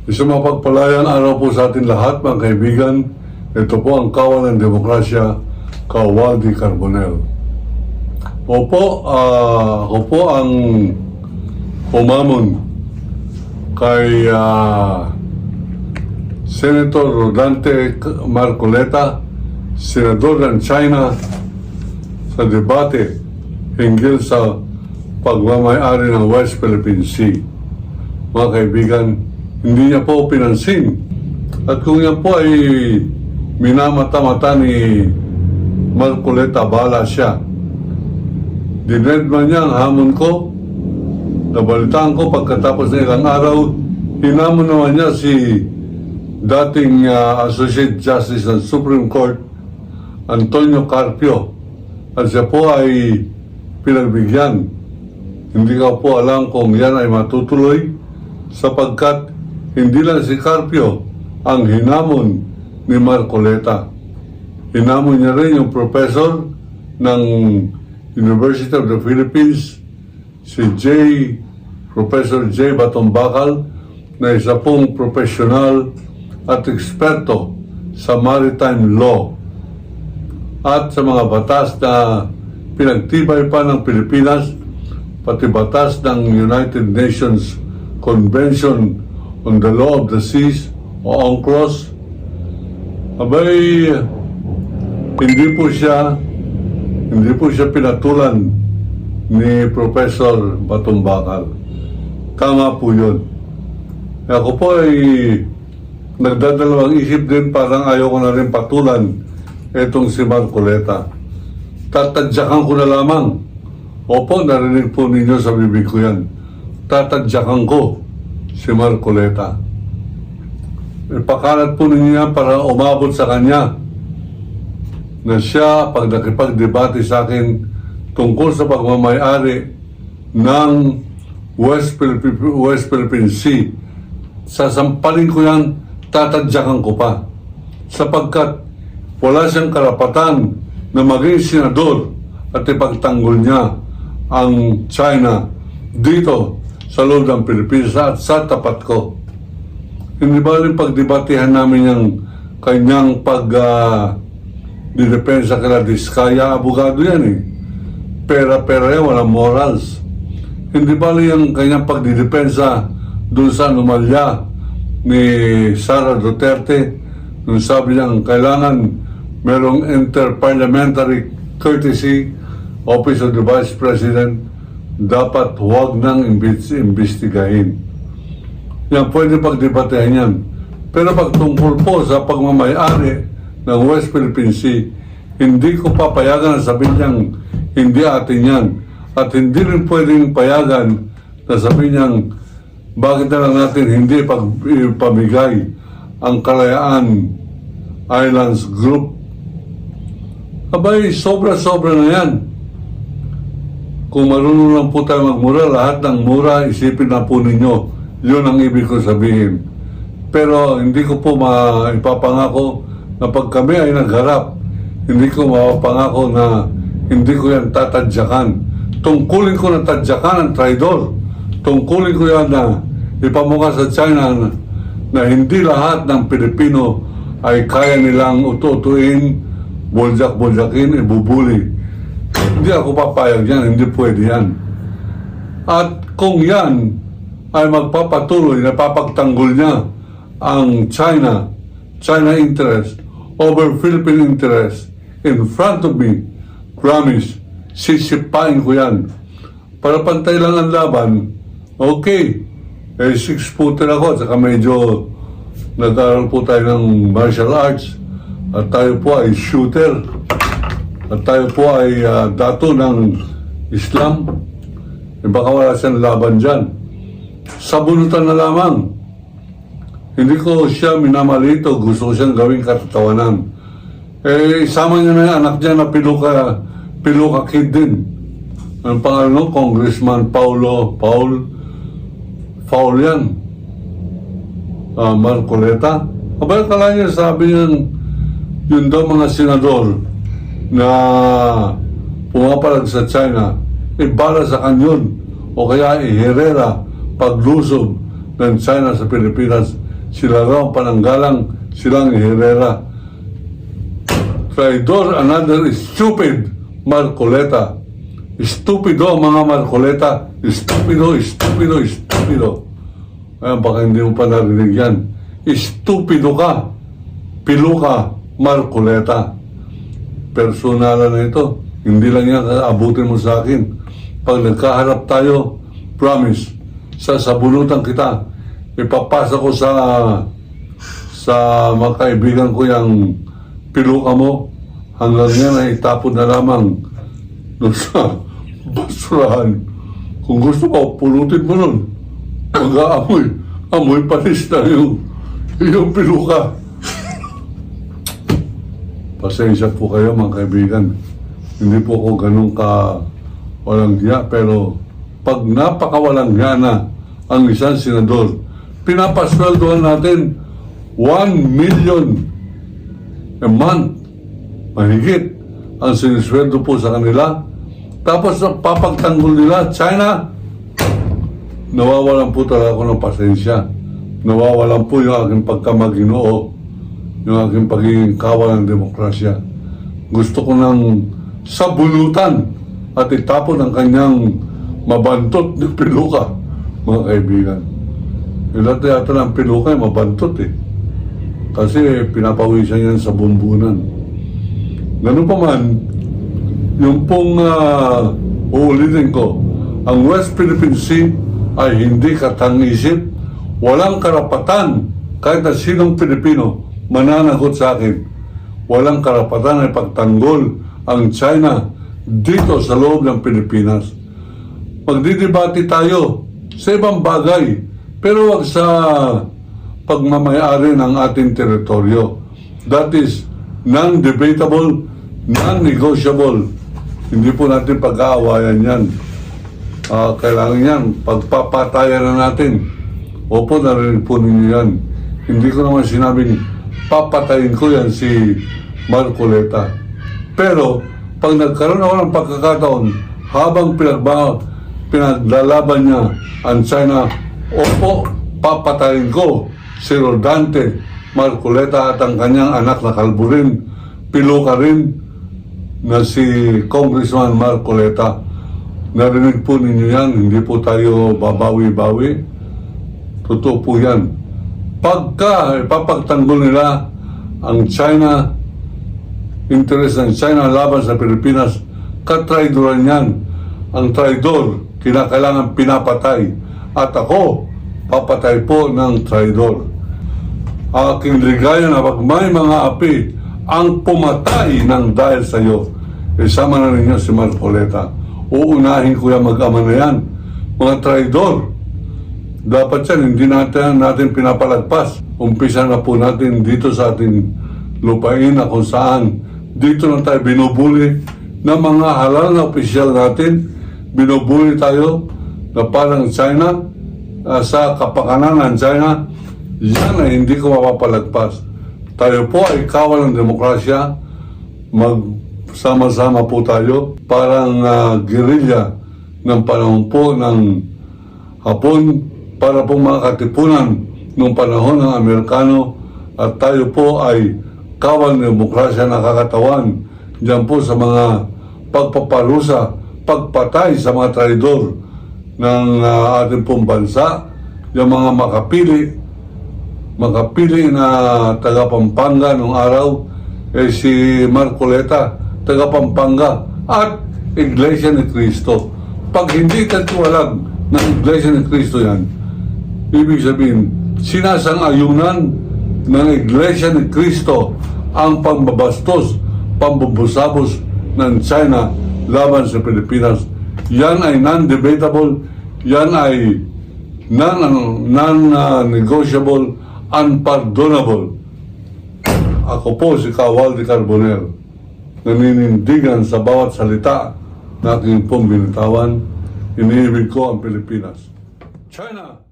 Isang mapagpalayang araw po sa atin lahat, mga kaibigan. Ito po ang Kawal ng Demokrasya, Kawaldi Carbonell. Ako po ang umamon kay Senator Rodante Marcoleta, Senador ng China, sa debate hinggil sa pagmamayari ng West Philippine Sea. Mga kaibigan, hindi niya po pinansin. At kung yan po ay minamata-mata ni Marcoleta, bahala siya. Dinedman niya ang hamon ko. Nabalitaan ko pagkatapos ng ilang araw, hinamon naman niya si dating Associate Justice ng Supreme Court, Antonio Carpio. At siya po ay pinagbigyan. Hindi ko po alam kung yan ay matutuloy sapagkat hindi lang si Carpio ang hinamon ni Marcoleta. Hinamon niya rin yung professor ng University of the Philippines, si Professor J. Batombakal, na isa pong profesional at eksperto sa maritime law at sa mga batas na pinagtibay pa ng Pilipinas, pati batas ng United Nations Convention on the Law of the Seas o UNCLOS. Abay, hindi po siya pinatulan ni Professor Batombakal. Tama po yun. Ako po ay nagdadalawang isip din, parang ayaw ko na rin patulan etong si Marcoleta. Tatadyakan ko na lamang. Opo, narinig po ninyo sa bibig ko yan. Tatadyakan ko si Marcoleta. Ipakalat po ninyo yan para umabot sa kanya na siya, pag nakipagdebate sa akin tungkol sa pagmamayari ng West Philippine Sea, sasampalin ko yan, tatadyakan ko pa. Sapagkat wala siyang karapatan na maging senador at ipagtanggol niya ang China dito sa loob ng Pilipinas at sa tapat ko. Hindi ba rin pagdebatehan namin yung kanyang didepensa kala Diskaya, abogado yan eh. Pera-pera yan, walang morals. Hindi ba rin yung kanyang pagdidepensa doon sa anomalya ni Sara Duterte nung sabi niyang kailangan merong interparliamentary courtesy, Office of the Vice President, dapat huwag nang imbestigahin. Yan, pwede pagdebatehan yan. Pero pag tungkol po sa pagmamayari ng West Philippine Sea, hindi ko papayagan na sabihin niyang hindi atin yan. At hindi rin pwedeng payagan na sabihin niyang bakit na lang natin hindi pamigay ang Kalayaan Islands Group. Abay, sobra-sobra na yan. Kung marunong lang po tayo magmura, lahat ng mura, isipin na po ninyo. Yun ang ibig ko sabihin. Pero hindi ko po maipapangako na pag kami ay nagharap, hindi ko mapapangako na hindi ko yan tatadyakan. Tungkulin ko na tadyakan ang traidor. Tungkulin ko yan na ipamukha sa China na hindi lahat ng Pilipino ay kaya nilang ututuin, bulyak-bulyakin, ibubuli. Hindi ako papayag yan, hindi pwede yan. At kung yan ay magpapatuloy na papagtanggol niya ang China interest over Philippine interest in front of me, promise, sisipain ko yan. Para pantay lang ang laban, okay. 6-footer ako, at saka medyo nag-aaral po tayo ng martial arts, at tayo po ay shooter, at tayo po ay dato ng Islam. Baka wala siyang laban dyan. Sabunutan na lamang. Hindi ko siya minamalito, gusto ko siyang gawing katatawanan. Isama niya na yung anak niya na piluka kid din. Ang pangalan, Congressman Paul yan. Marcoleta. Abay, kala niya, sabi niya, yun daw mga senador na pumapalag sa China, ibala sa kanyon o kaya iherera paglusob ng China sa Pilipinas sila raw ang pananggalang, silang Herrera. Traidor, another stupid Marcoleta. Stupido mga Marcoleta. Stupido, stupido, stupido. Ayan, baka hindi mo pa narinig yan. Stupido ka. Pilo ka, Marcoleta. Personalan na ito. Hindi lang yan abutin mo sa akin. Pag nagkaharap tayo, promise, sasabunutan kita. Ipapasa ko sa mga kaibigan ko yung piluka mo. Hanggang yan ay itapon na lamang doon sa basurahan. Kung gusto mo, pulutin mo nun. Mag-aamoy. Amoy panis na yung piluka. Pasensya po kayo mga kaibigan. Hindi po ako ganun ka walang hiya. Pero pag napakawalang hiya na ang isang senador, pinapasweldohan natin 1 million a month. Mahigit ang sinisweldo po sa kanila. Tapos papagtanggol nila, China, nawawalan po talaga ako ng pasensya. Nawawalan po yung aking pagkamaginoo, yung aking pagiging kawal ng demokrasya. Gusto ko nang sabunutan at itapon ang kanyang mabantot na piluka, mga kaibigan. Ilan yata ng piluka ay mabantot eh. Kasi pinapawisan yan sa bumbunan. Ganun pa man, yung pong uulitin ko, ang West Philippine Sea ay hindi katang-isip, walang karapatan kahit na sinong Pilipino mananagot sa akin. Walang karapatan ay pagtanggol ang China dito sa loob ng Pilipinas. Magdidebate tayo sa ibang bagay, pero wag sa pagmamayari ng ating teritoryo. That is non-debatable, non-negotiable. Hindi po natin pag-aawayan yan. Kailangan yan, pagpapatayan na natin. Opo, narinig po ninyo yan. Hindi ko naman sinabing papatayin ko yan si Marcoleta. Pero, pag nagkaroon ako ng pagkakataon, habang pinaglalaban niya ang China, opo, papatayin ko si Rodante Marcoleta at ang kanyang anak na kalburin, piluka rin na si Congressman Marcoleta. Narinig po ninyo yan, hindi po tayo babawi-bawi. Totoo po yan. Pagka ipapagtanggol nila ang China, interest ng China laban sa Pilipinas, katraidoran yan. Ang traidor, kinakailangan pinapatay. At ako, papatay po ng traidor. Aking ligaya na pag may mga api ang pumatay ng dahil sa iyo, isama na ninyo si Marcoleta. Uunahin ko yan mag-ama na yan. Mga traidor, dapat yan, hindi natin pinapalagpas. Umpisa na po natin dito sa ating lupain na kung saan dito na tayo binubuli ng mga halal na opisyal natin. Binubuli tayo na parang China, sa kapakanan ng China. Yan ay hindi ko mapapalagpas. Tayo po ay kawal ng demokrasya. Magsama-sama po tayo. Parang guerrilla ng panahon po ng Hapon para po mga katipunan ng panahon ng Amerikano. At tayo po ay kawal ng demokrasya na kakatawan. Diyan po sa mga pagpaparusa, pagpatay sa mga traidor ng ating pong bansa. Yung mga makapili na taga Pampanga nung araw si Marcoleta, taga Pampanga at Iglesia ni Cristo. Pag hindi tatuwalag ng Iglesia ni Cristo yan, ibig sabihin sinasang-ayunan ng Iglesia ni Cristo ang pambabastos, pambubusabos ng China laban sa Pilipinas. Yan ay non-debatable, yan ay non-negotiable, unpardonable. Ako po si Kawaldi Carbonell, naninindigan sa bawat salita na aking pong binitawan. Iniibig ko ang Pilipinas. China!